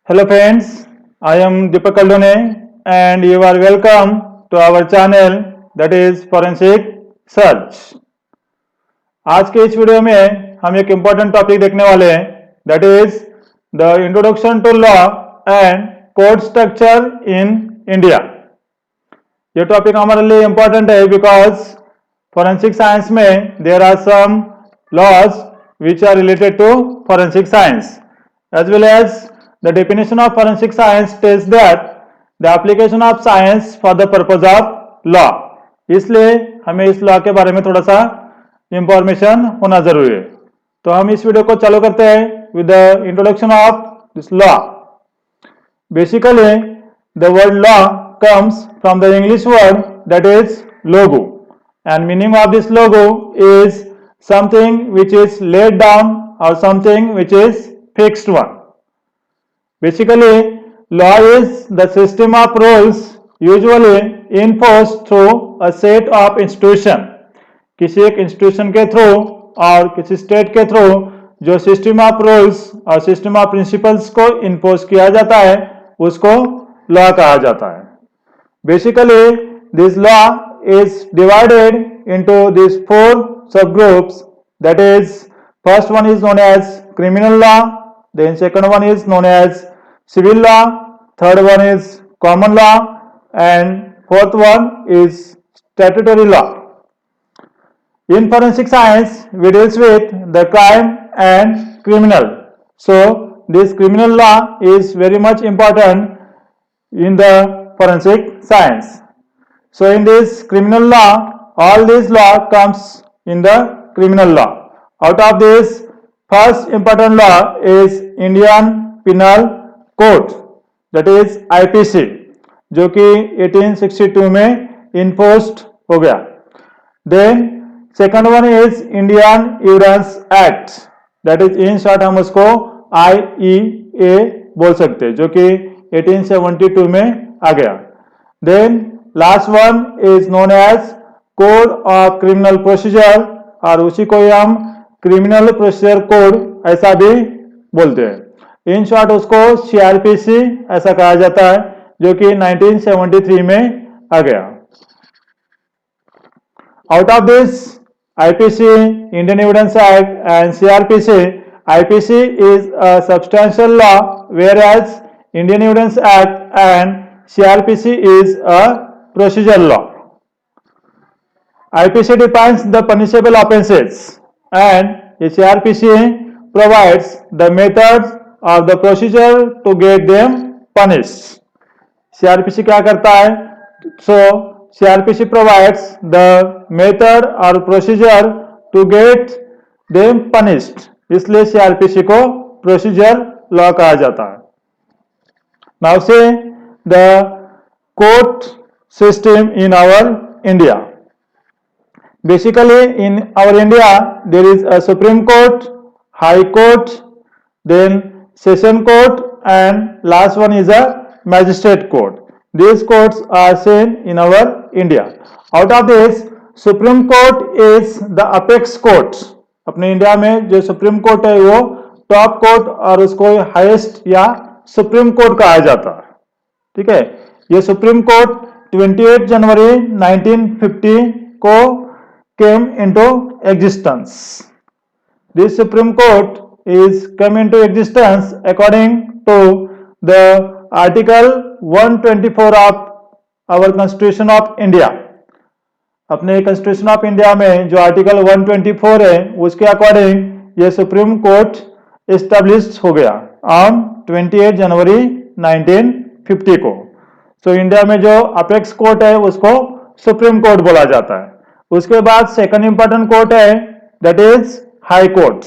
Hello friends, I am Deepak Kaldone and you are welcome to our channel that is Forensic Search. आज के इस video में हम एक इम्पोर्टेंट टॉपिक देखने वाले हैं that is the introduction to law and court structure in India. ये टॉपिक हमारे लिए इम्पोर्टेंट है बिकॉज फोरेंसिक साइंस में there are some laws which are related to forensic science as well as the definition of forensic science states that the application of science for the purpose of law। इसलिए हमें इस law के बारे में थोड़ा सा information होना जरूरी है। तो हम इस वीडियो को चालू करते हैं with the introduction of this law. Basically the word law comes from the English word that is logo and meaning of this logo is something which is laid down or something which is fixed one। Basically, law is the system of rules usually enforced through a set of institution। किसी एक institution के through और किसी state के through जो system of rules और system of principles को enforce किया जाता है उसको लॉ कहा जाता है। Basically, this law is divided into these four subgroups, that is first one is known as criminal law, then second one is known as civil law, third one is common law and fourth one is statutory law। In forensic science we deals with the crime and criminal, so this criminal law is very much important in the forensic science। So in this criminal law all this law comes in the criminal law। Out of this first important law is Indian Penal Code that is IPC जो कि 1862 में enforced हो गया। Then second one is Indian Evidence Act that is in short हम उसको IEA बोल सकते हैं जो कि 1872 में आ गया। Then last one is known as code of criminal procedure और उसी को ही हम क्रिमिनल प्रोसीजर कोड ऐसा भी बोलते हैं। इन शॉर्ट उसको CRPC ऐसा कहा जाता है जो कि 1973 में आ गया। Out of this IPC, Indian Evidence Act and CRPC, IPC is a substantial law whereas Indian Evidence Act and CRPC is a procedural law। IPC defines the punishable offences and CRPC provides the methods of the procedure to get them punished। CRPC क्या करता है? So CRPC provides the method or procedure to get them punished, इसलिए CRPC को procedure law कहा जाता है। Now say the court system in our India। Basically in our India there is a Supreme Court, High Court, then Session Court and last one is a Magistrate Court। These courts are seen in our India। Out of this Supreme Court is the apex court। अपने India में जो supreme court है वो top court और उसको highest या supreme court कहा जाता है। ठीक है, ये सुप्रीम कोर्ट 28 जनवरी 1950 को came into existence। This Supreme Court is come into existence according to the Article 124 of our Constitution of India। अपने Constitution of India में जो आर्टिकल 124 है उसके अकॉर्डिंग ये सुप्रीम कोर्ट एस्टेब्लिश हो गया ऑन 28 जनवरी 1950 को। तो इंडिया में जो अपेक्स कोर्ट है उसको सुप्रीम कोर्ट बोला जाता है। उसके बाद सेकंड इंपॉर्टेंट कोर्ट है that is high court.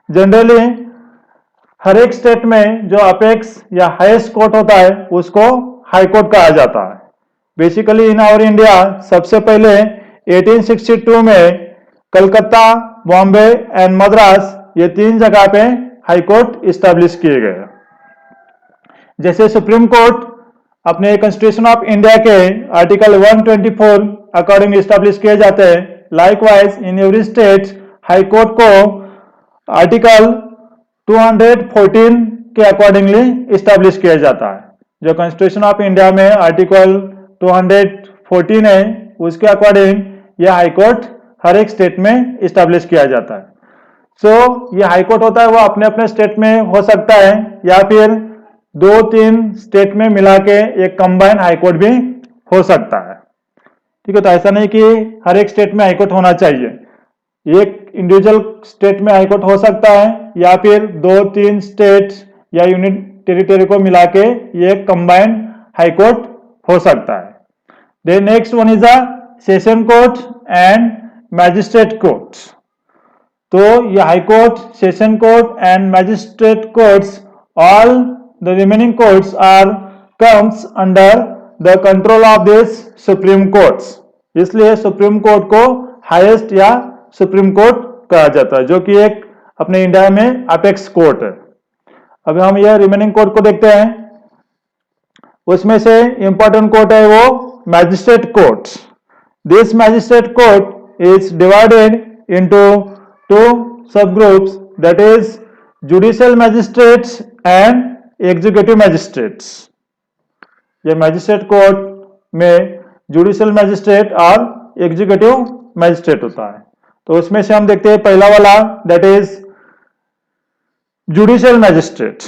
Generally हर एक स्टेट में जो अपेक्स या हाईएस्ट कोर्ट होता है उसको हाई कोर्ट कहा जाता है। बेसिकली इन आवर इंडिया सबसे पहले 1862 में कलकत्ता, बॉम्बे एंड मद्रास ये तीन जगह पे हाई कोर्ट इस्टेब्लिश किए गए। जैसे सुप्रीम कोर्ट अपने कॉन्स्टिट्यूशन ऑफ इंडिया के आर्टिकल 124 अकॉर्डिंग इस्टेब्लिश किए जाते हैं। Likewise in every state high court को आर्टिकल 214 के अकॉर्डिंगली इस्टेब्लिश किया जाता है। जो कॉन्स्टिट्यूशन ऑफ इंडिया में आर्टिकल 214 है उसके अकॉर्डिंग यह हाईकोर्ट हर एक स्टेट में इस्टेब्लिश किया जाता है। सो ये हाईकोर्ट होता है वो अपने अपने स्टेट में हो सकता है या फिर 2-3 स्टेट में मिला के एक कंबाइन हाईकोर्ट भी हो सकता है। ठीक है, तो ऐसा नहीं कि हर एक स्टेट में हाईकोर्ट होना चाहिए, एक इंडिविजुअल स्टेट में हाईकोर्ट हो सकता है या फिर 2-3 स्टेट या यूनिट टेरिटरी को मिला के ये कंबाइंड हाईकोर्ट हो सकता है। Then next one is a session court and magistrate court. तो ये high court, session court and magistrate courts, all the remaining courts are comes under the control of this supreme courts. इसलिए supreme court को highest या supreme court कहा जाता है, जो कि एक अपने इंडिया में अपेक्स कोर्ट है। अभी हम यह रिमेनिंग कोर्ट को देखते हैं। उसमें से इंपॉर्टेंट कोर्ट है वो magistrate court. This magistrate court is divided into 2 सब groups, that is judicial magistrates and executive magistrates. ये मैजिस्ट्रेट कोर्ट में जुडिशियल मैजिस्ट्रेट और एग्जीक्यूटिव मैजिस्ट्रेट होता है। तो उसमें से हम देखते हैं पहला वाला, that is judicial magistrate.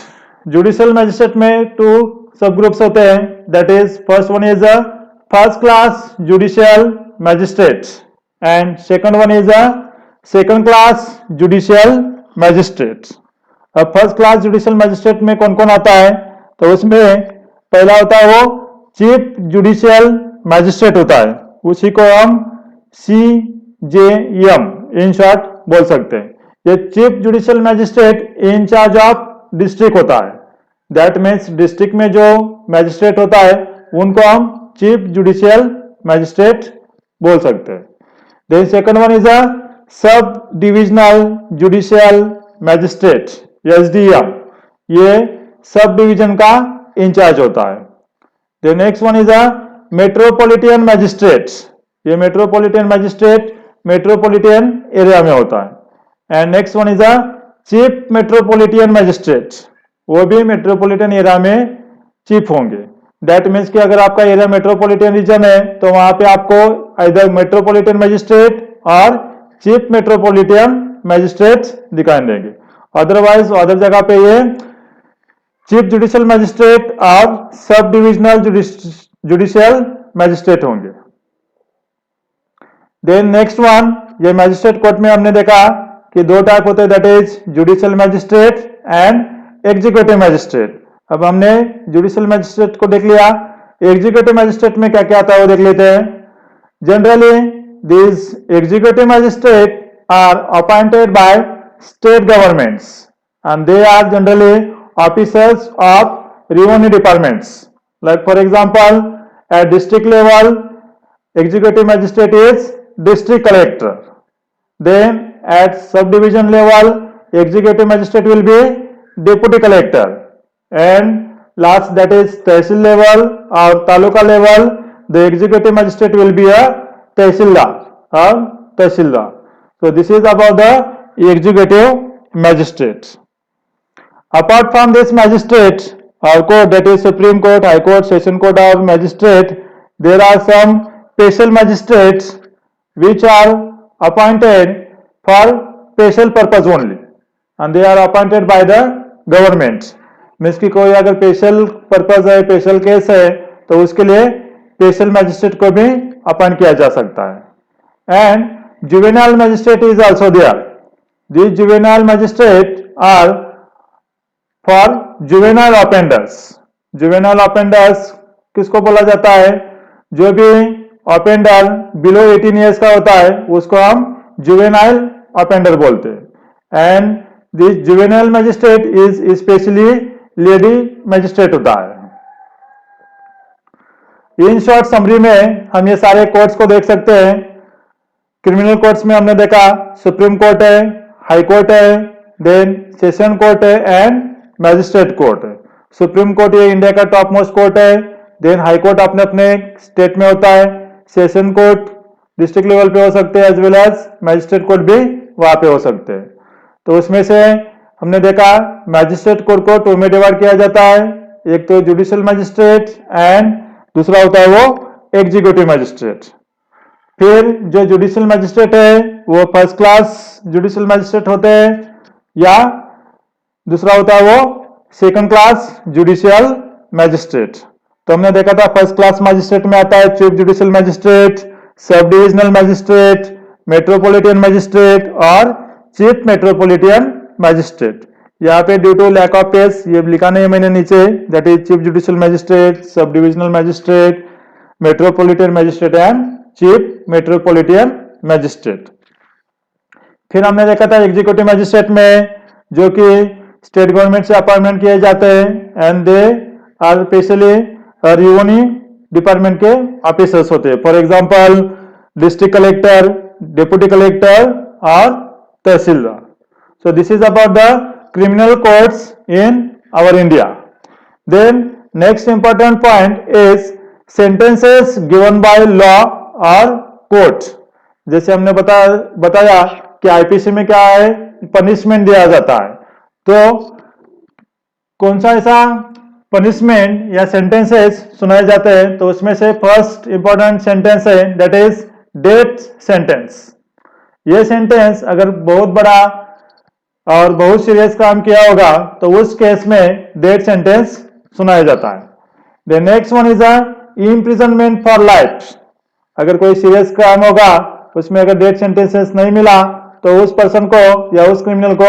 Judicial magistrate में 2 सब ग्रुप्स होते हैं, that is first one is a first class judicial magistrate and second one is a second class judicial magistrate. अब फर्स्ट क्लास जुडिशियल मैजिस्ट्रेट में कौन कौन आता है, तो उसमें पहला होता है वो चीफ जुडिशियल मैजिस्ट्रेट होता है, उसी को हम CJM इन शॉर्ट बोल सकते हैं। ये chief judicial magistrate in charge of district होता है, दैट मीन्स डिस्ट्रिक्ट में जो मैजिस्ट्रेट होता है उनको हम चीफ जुडिशियल मैजिस्ट्रेट बोल सकते हैं। Then second one is a sub divisional judicial magistrate, SDM, ये सब डिवीजन का इंचार्ज होता है। Then next one is a metropolitan magistrate, ये मेट्रोपॉलिटन मैजिस्ट्रेट मेट्रोपॉलिटन एरिया में होता है। And next one is a chief metropolitan magistrate, वो भी मेट्रोपॉलिटन एरिया में चीफ होंगे। दैट मीन्स कि अगर आपका एरिया मेट्रोपॉलिटन रीजन है तो वहां पे आपको इधर मेट्रोपॉलिटन मैजिस्ट्रेट और चीफ मेट्रोपॉलिटन मैजिस्ट्रेट दिखाई देंगे। अदरवाइज अदर जगह पे ये चीफ जुडिशियल मैजिस्ट्रेट और सब डिविजनल जुडिशियल मैजिस्ट्रेट होंगे। देन नेक्स्ट वन, ये मैजिस्ट्रेट कोर्ट में हमने देखा कि 2 टाइप होते हैं, that is judicial magistrate and executive magistrate. अब हमने जुडिशियल मैजिस्ट्रेट को देख लिया, एग्जीक्यूटिव मैजिस्ट्रेट में क्या क्या आता है वो देख लेते हैं। Generally this executive magistrate are appointed by state governments and they are generally officers of revenue departments. Like for example at district level executive magistrate is district collector, then at subdivision level executive magistrate will be deputy collector, and last that is tehsil level or taluka level the executive magistrate will be a tehsildar or tehsildar. So this is about the executive magistrate. Apart from this magistrate or court, that is supreme court, high court, session court or magistrate, there are some special magistrates which are appointed for special purpose only and they are appointed by the government. Means की कोई अगर special purpose है, special case है तो उसके लिए special magistrate को भी अपॉइंट किया जा सकता है। And juvenile magistrate is also there. This juvenile magistrate are for juvenile offenders. Juvenile offenders किसको बोला जाता है, जो भी ऑफेंडर बिलो 18 ईयर्स का होता है उसको हम जुवेनाइल ऑफेंडर बोलते हैं। And this juvenile magistrate is specially lady magistrate होता है। इन शॉर्ट समरी में हम ये सारे कोर्ट्स को देख सकते हैं। क्रिमिनल कोर्ट्स में हमने देखा सुप्रीम कोर्ट है, हाई कोर्ट है, देन सेशन कोर्ट है एंड मैजिस्ट्रेट कोर्ट है। सुप्रीम कोर्ट ये इंडिया का टॉप मोस्ट कोर्ट है। देन हाई कोर्ट अपने अपने स्टेट में होता है, सेशन कोर्ट डिस्ट्रिक्ट लेवल पे हो सकते हैं as well as magistrate court भी वहां पे हो सकते हैं। तो उसमें से हमने देखा मैजिस्ट्रेट कोर्ट को 2 में डिवाइड किया जाता है, एक तो जुडिशियल मैजिस्ट्रेट एंड दूसरा होता है वो एग्जीक्यूटिव मैजिस्ट्रेट। फिर जो जुडिशियल मैजिस्ट्रेट है वो फर्स्ट क्लास जुडिशियल मैजिस्ट्रेट होते हैं या दूसरा होता है वो सेकंड क्लास जुडिशियल मैजिस्ट्रेट। तो हमने देखा था फर्स्ट क्लास मैजिस्ट्रेट में आता है chief judicial magistrate, sub divisional magistrate, metropolitan magistrate और चीफ मेट्रोपॉलिटन मैजिस्ट्रेट। यहाँ पे due to lack of space ये लिखा नहीं है मैंने नीचे, that is chief judicial magistrate, sub divisional magistrate, metropolitan magistrate and chief metropolitan magistrate. फिर हमने देखा था एग्जीक्यूटिव मैजिस्ट्रेट में जो कि स्टेट गवर्नमेंट से अपॉइंटमेंट किए जाते हैं and they are specially revenue department के ऑफिसर्स होते हैं, for example district collector, deputy collector और tehsildar. So this is about the criminal courts in our India. Then next important point is sentences given by law और court. जैसे हमने बताया कि IPC में क्या है, पनिशमेंट दिया जाता है, तो कौन सा ऐसा पनिशमेंट या सेंटेंसेस सुनाए जाते हैं, तो उसमें से फर्स्ट इंपॉर्टेंट सेंटेंस है दैट इज डेथ सेंटेंस। ये सेंटेंस अगर बहुत बड़ा और बहुत सीरियस काम किया होगा तो उस केस में डेथ सेंटेंस सुनाया जाता है। The next one is imprisonment for life. अगर कोई सीरियस काम होगा उसमें अगर डेथ सेंटेंसेस नहीं मिला तो उस पर्सन को या उस क्रिमिनल को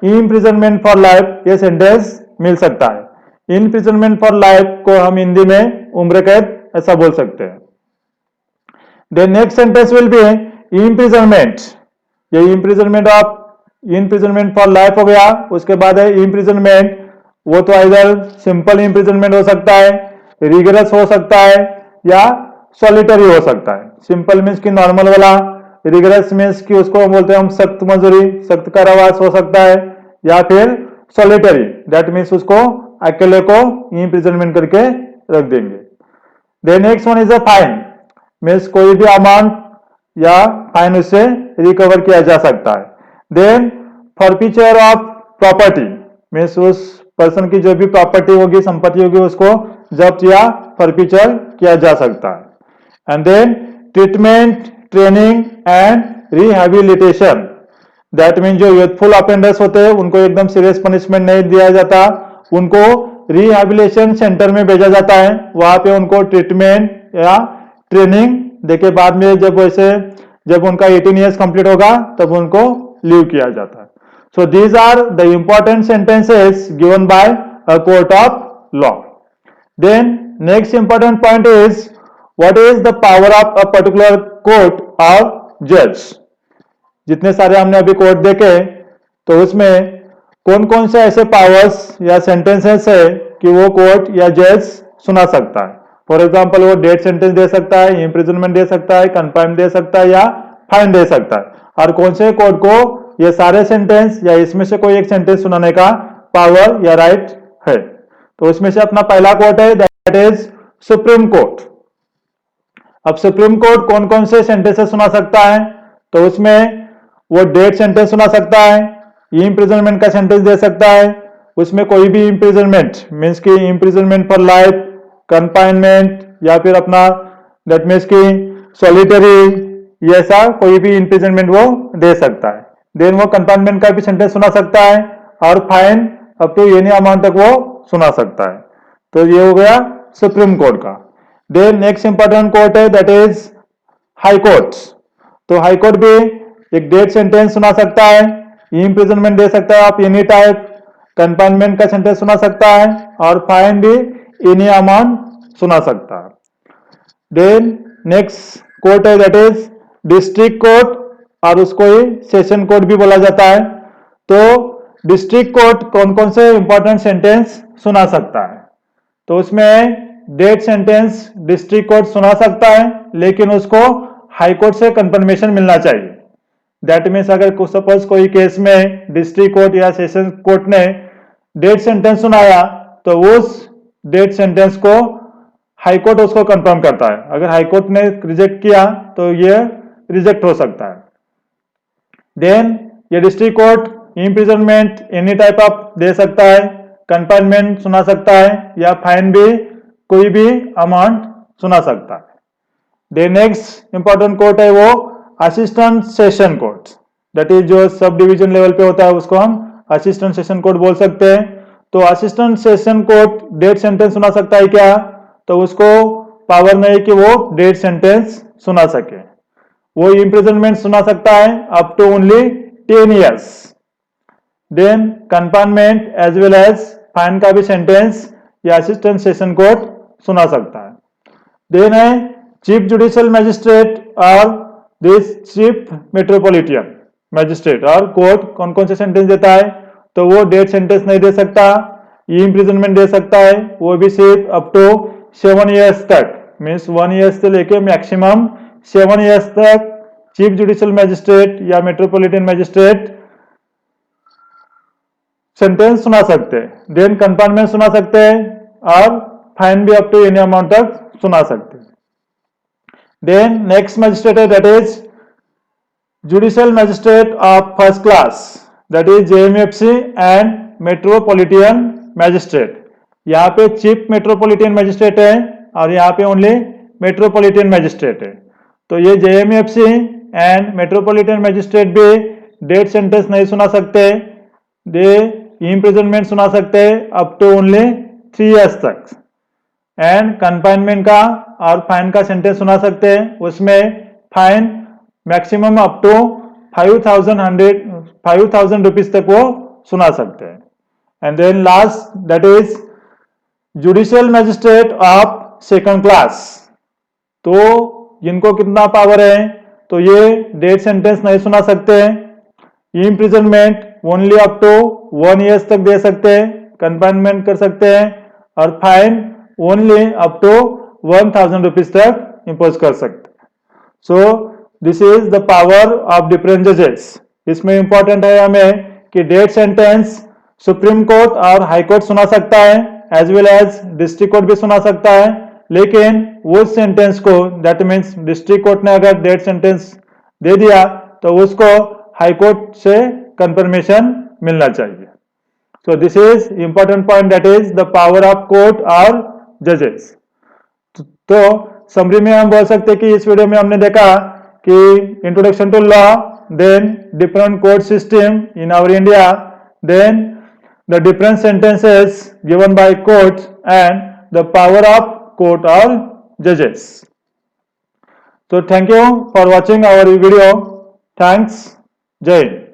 इम्प्रिजनमेंट फॉर लाइफ ये सेंटेंस मिल सकता है। इम्प्रिजनमेंट फॉर लाइफ को हम हिंदी में उम्र कैद ऐसा बोल सकते हैं। The next sentence will be imprisonment. ये इम्प्रिजनमेंट फॉर लाइफ हो गया, उसके बाद है इम्प्रिजनमेंट, वो तो इधर सिंपल इम्प्रिजनमेंट हो सकता है, रिगरस हो सकता है या सॉलिटरी हो सकता है। सिंपल मीन्स की नॉर्मल वाला, रिगरस मीन्स की उसको बोलते हैं हम सख्त मजदूरी, सख्त कारावास हो सकता है, या फिर सॉलिटरी दैट मीन्स उसको अकेले को इम्प्रिजनमेंट करके रख देंगे। Then next one is a fine, means कोई भी अमाउंट या फाइन उससे रिकवर किया जा सकता है। Then forfeiture of property, means उस पर्सन की जो भी प्रॉपर्टी होगी, संपत्ति होगी, उसको जब्त या फॉरफीचर किया जा सकता है। And then treatment, training and rehabilitation, that mean जो यूथफुल ऑफेंडर्स होते हैं उनको एकदम सीरियस पनिशमेंट नहीं दिया जाता, उनको रिहेबिलिटेशन सेंटर में भेजा जाता है, वहां पे उनको ट्रीटमेंट या ट्रेनिंग देके बाद में जब उनका 18 ईयर्स कंप्लीट होगा तब उनको लीव किया जाता है। So these are the important sentences given by a court of law. Then next important point is what is the power of a particular court और जज। जितने सारे हमने अभी कोर्ट देखे तो उसमें कौन कौन से ऐसे पावर्स या सेंटेंसेस है कि वो कोर्ट या जज सुना सकता है। फॉर एग्जांपल वो डेथ सेंटेंस दे सकता है, इम्प्रिजनमेंट दे सकता है, कन्फाइनमेंट दे सकता है या फाइन दे सकता है। और कौन से कोर्ट को ये सारे सेंटेंस या इसमें से कोई एक सेंटेंस सुनाने का पावर या राइट है। तो उसमें से अपना पहला कोर्ट है दैट इज सुप्रीम कोर्ट। अब सुप्रीम कोर्ट कौन कौन से सेंटेंसेस सुना सकता है, तो उसमें वो डेथ सेंटेंस सुना सकता है, इम्प्रिजनमेंट का सेंटेंस दे सकता है, उसमें कोई भी इम्प्रिजनमेंट मीन्स की इम्प्रिजनमेंट फॉर लाइफ, कन्फाइनमेंट या फिर अपना दैट मीन्स की सॉलिटरी, ऐसा कोई भी इम्प्रिजनमेंट वो दे सकता है। देन वो कन्फाइनमेंट का भी सेंटेंस सुना सकता है और fine up to any amount तक वो सुना सकता है। तो ये हो गया सुप्रीम कोर्ट का। देन नेक्स्ट इंपॉर्टेंट कोर्ट है दैट इज हाई कोर्ट। तो हाई कोर्ट भी एक डेथ सेंटेंस सुना सकता है, इम्प्रिजनमेंट दे सकता है आप एनी टाइप, कन्फाइनमेंट का सेंटेंस सुना सकता है और फाइन भी एनी अमाउंट सुना सकता है। देन नेक्स्ट कोर्ट है दैट इज डिस्ट्रिक्ट कोर्ट और उसको ही सेशन कोर्ट भी बोला जाता है। तो डिस्ट्रिक्ट कोर्ट कौन कौन से इंपॉर्टेंट सेंटेंस सुना सकता है, तो उसमें डेथ सेंटेंस डिस्ट्रिक्ट कोर्ट सुना सकता है लेकिन उसको हाई कोर्ट से कंफर्मेशन मिलना चाहिए। दैट मीन्स अगर सपोज कोई केस में डिस्ट्रिक्ट कोर्ट या सेशन कोर्ट ने डेथ सेंटेंस सुनाया तो उस डेथ सेंटेंस को हाई कोर्ट उसको कंफर्म करता है। अगर हाई कोर्ट ने रिजेक्ट किया तो ये रिजेक्ट हो सकता है। देन ये district court imprisonment any type of दे सकता है, कंफाइनमेंट सुना सकता है, या फाइन भी कोई भी अमाउंट सुना सकता है। द नेक्स्ट इंपॉर्टेंट कोर्ट है वो assistant session court, that is जो सब डिवीजन लेवल पे होता है उसको हम असिस्टेंट सेशन कोर्ट बोल सकते हैं। तो assistant session court death sentence सुना सकता है क्या? तो उसको पावर नहीं कि वो डेथ सेंटेंस सुना सके। वो इम्प्रिजनमेंट सुना सकता है up to only 10 years। Then confinement as well as fine का भी सेंटेंस या असिस्टेंट सेशन कोर्ट सुना सकता है। देन है चीफ जुडिशियल मैजिस्ट्रेट और दिस चीफ मेट्रोपॉलिटन मैजिस्ट्रेट और कोर्ट कौन कौन से सेंटेंस देता है? तो वो डेथ सेंटेंस नहीं दे सकता, इम्प्रिजनमेंट दे सकता है, वो भी सिर्फ अप टू 7 years तक, मीन्स 1 year से लेके मैक्सिमम 7 years तक चीफ जुडिशियल मैजिस्ट्रेट या मेट्रोपॉलिटन मैजिस्ट्रेट सेंटेंस सुना सकते हैं। देन कंफाइनमेंट सुना सकते हैं और फाइन भी अप टू एनी अमाउंट तक सुना सकते हैं। देन नेक्स्ट मैजिस्ट्रेट है that is judicial magistrate of first class, that is JMFC and metropolitan magistrate. यहाँ पे चीफ मेट्रोपॉलिटन मैजिस्ट्रेट है और यहाँ पे ओनली मेट्रोपॉलिटन मैजिस्ट्रेट है। तो ये जेएमएफसी एंड मेट्रोपॉलिटन मैजिस्ट्रेट भी डेथ सेंटेंस नहीं सुना सकते, दे इम्प्रिजनमेंट सुना सकते अप टू ओनली 3 years तक, एंड कंफाइनमेंट का और फाइन का सेंटेंस सुना सकते हैं, उसमें fine maximum up to 5,000 rupees तक वो सुना सकते हैं। And then last that is judicial magistrate of second class. तो इनको कितना पावर है? तो ये डेथ सेंटेंस नहीं सुना सकते, imprisonment only up to 1 year तक दे सकते हैं, कंफाइनमेंट कर सकते हैं और fine only up to 1,000 rupees तक इम्पोज कर सकते हैं। So this is the power of different जजेस। इसमें इंपॉर्टेंट है हमें कि डेथ सेंटेंस सुप्रीम कोर्ट और हाई कोर्ट सुना सकता है, as well as district court भी सुना सकता है, लेकिन उस सेंटेंस को दैट मीन्स डिस्ट्रिक्ट कोर्ट ने अगर डेथ सेंटेंस दे दिया तो उसको हाई कोर्ट से कंफर्मेशन मिलना चाहिए। सो this is important point, that is the power of court और जजेस। तो समरी में हम बोल सकते हैं कि इस वीडियो में हमने देखा कि introduction to law, then different court system in our India, then the different sentences given by court and the power of court और जजेस। So thank you for watching our video. Thanks. Jai Hind.